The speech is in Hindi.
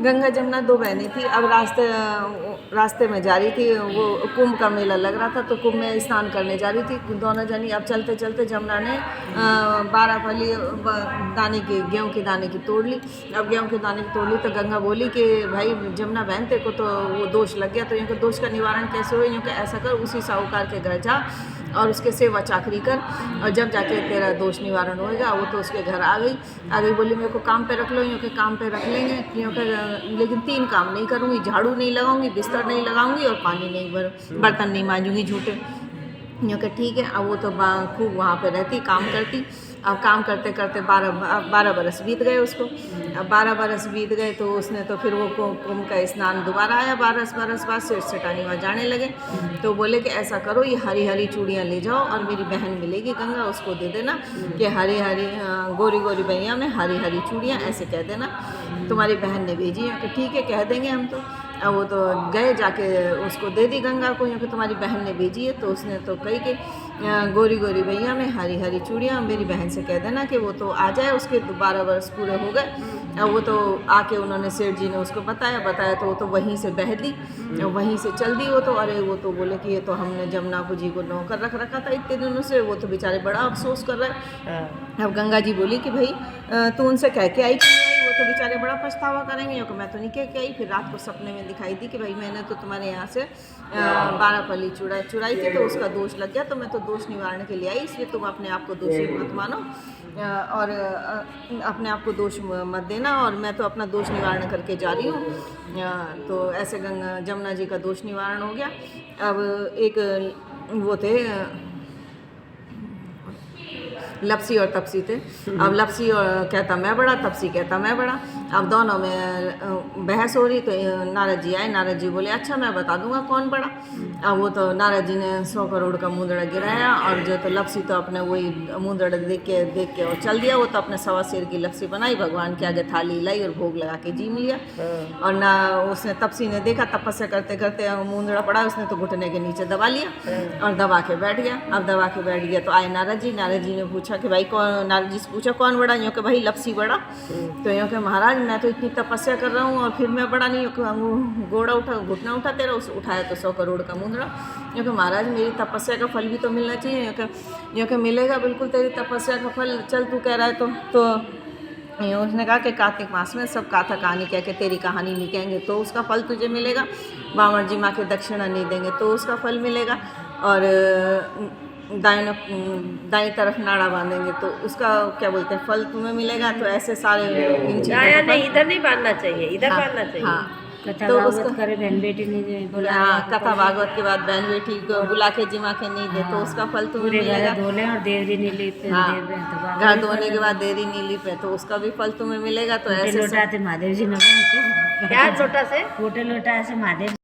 गंगा जमुना दो बहनें थी। अब रास्ते में जा रही थी, वो कुंभ का मेला लग रहा था तो कुंभ में स्नान करने जा रही थी दोनों जनी। अब चलते चलते जमुना ने 12 फली दाने की, गेहूँ के दाने की तोड़ ली। अब गेहूँ के दाने की तोड़ ली तो गंगा बोली कि भाई जमुना बहन तेरे को तो वो दोष लग गया, तो इनके दोष का निवारण कैसे हो? यूँ ऐसा कर, उसी साहूकार के घर जा और उसके सेवा चाकरी कर, और जब जाके तेरा दोष निवारण होएगा। वो तो उसके घर आ गई, बोली मेरे को काम पे रख लो। यूँ के काम पे रख लेंगे, यूँ के लेकिन 3 काम नहीं करूँगी, झाड़ू नहीं लगाऊंगी, बिस्तर नहीं लगाऊंगी और पानी नहीं बर्तन नहीं मांजूंगी झूठे। यूँ के ठीक है। अब वो तो खूब वहाँ पे रहती, काम करती। अब काम करते करते 12 बरस बीत गए उसको। अब 12 बरस बीत गए तो उसने तो फिर वो कुंभ का स्नान दोबारा आया 12 बरस बाद, सिर सटानी वहाँ जाने लगे। तो बोले कि ऐसा करो, ये हरी हरी चूड़ियाँ ले जाओ और मेरी बहन मिलेगी गंगा, उसको दे देना कि हरी हरी गोरी गोरी भैया में हरी हरी चूड़ियाँ, ऐसे कह देना तुम्हारी बहन ने भेजी है। तो ठीक है, कह देंगे हम तो। अब वो तो गए, जाके उसको दे दी गंगा को, कि तुम्हारी बहन ने भेजी है। तो उसने तो कही कि गोरी गोरी भैया में हरी हरी चूड़ियाँ, मेरी बहन से कह देना कि वो तो आ जाए, उसके 12 वर्ष पूरे हो गए। अब वो तो आके उन्होंने सेठ जी ने उसको बताया तो वो तो वहीं से बह दी, वहीं से चल दी वो तो। अरे वो तो बोले कि ये तो हमने जमुना को जी को नौकर रख रखा था इतने दिनों से, वो तो बेचारे बड़ा अफसोस कर रहे हैं। अब गंगा जी बोली कि भाई तू उनसे कह के आई कि नहीं आई, वो तो बेचारे बड़ा पछतावा करेंगे। कि मैं तो नहीं कह के आई। फिर रात को सपने में दिखाई दी कि भाई मैंने तो तुम्हारे यहाँ से 12 फली चुराई थी, तो उसका दोष लग गया, तो मैं तो दोष निवारण के लिए आई, इसलिए तुम अपने आप को दोषी मत मानो और अपने आप को दोष मत देना, और मैं तो अपना दोष निवारण करके जा रही हूँ। तो ऐसे जमुना जी का दोष निवारण हो गया। अब एक वो थे लपसी और तपसी थे। अब लपसी और कहता मैं बड़ा, तपसी कहता मैं बड़ा। अब दोनों में बहस हो रही। तो नारद जी आए, नारद जी बोले अच्छा मैं बता दूंगा कौन बड़ा। अब वो तो नारद जी ने 100 करोड़ का मुंदड़ा गिराया, और जो तो लपसी तो अपने वही मुंदड़ा देख के और चल दिया। वो तो अपने 1.25 सेर की लपसी बनाई, भगवान के आगे थाली लाई और भोग लगा के जीम लिया। और ना उसने तपसी ने देखा, तपस्या करते करते मुंदड़ा पड़ा, उसने तो घुटने के नीचे दबा लिया और दबा के बैठ गया। अब दबा के बैठ गया तो आए नारद जी ने पूछा कि भाई कौन, नारद जी से पूछा कौन बड़ा? यूँ कि भाई लपसी बड़ा। तो यूँ कि महाराज मैं तो इतनी तपस्या कर रहा हूँ और फिर मैं बड़ा नहीं, घुटना उठा तेरा, उठाया तो 100 करोड़ का मुंदड़ा। यूँ कि महाराज मेरी तपस्या का फल भी तो मिलना चाहिए। यूँ कि मिलेगा बिल्कुल तेरी तपस्या का फल, चल तू कह रहा है तो उसने कहा कि कार्तिक मास में सब गाथा कहानी कह के तेरी कहानी नहीं कहेंगे तो उसका फल तुझे मिलेगा, बावण जी माँ के दक्षिणा नहीं देंगे तो उसका फल मिलेगा, और दाएं तरफ नाड़ा बांधेंगे तो उसका क्या बोलते हैं फल तुम्हें मिलेगा। तो ऐसे सारे नहीं, इधर नहीं बांधना चाहिए, इधर बांधना चाहिए। हाँ, कथा तो भागवत उसका करे बहन बेटी नहीं बोला। हाँ, कथा भागवत के बाद बहन बेटी को बुला के जिमा के नहीं दे तो उसका फल तुम्हें मिलेगा। धोले और देवरी नीली पे घर धोने के बाद देरी नीली पे तो उसका भी फल तुम्हें मिलेगा। तो ऐसे लोटा महादेव जी ने क्या लोटा से लोटा ऐसे महादेव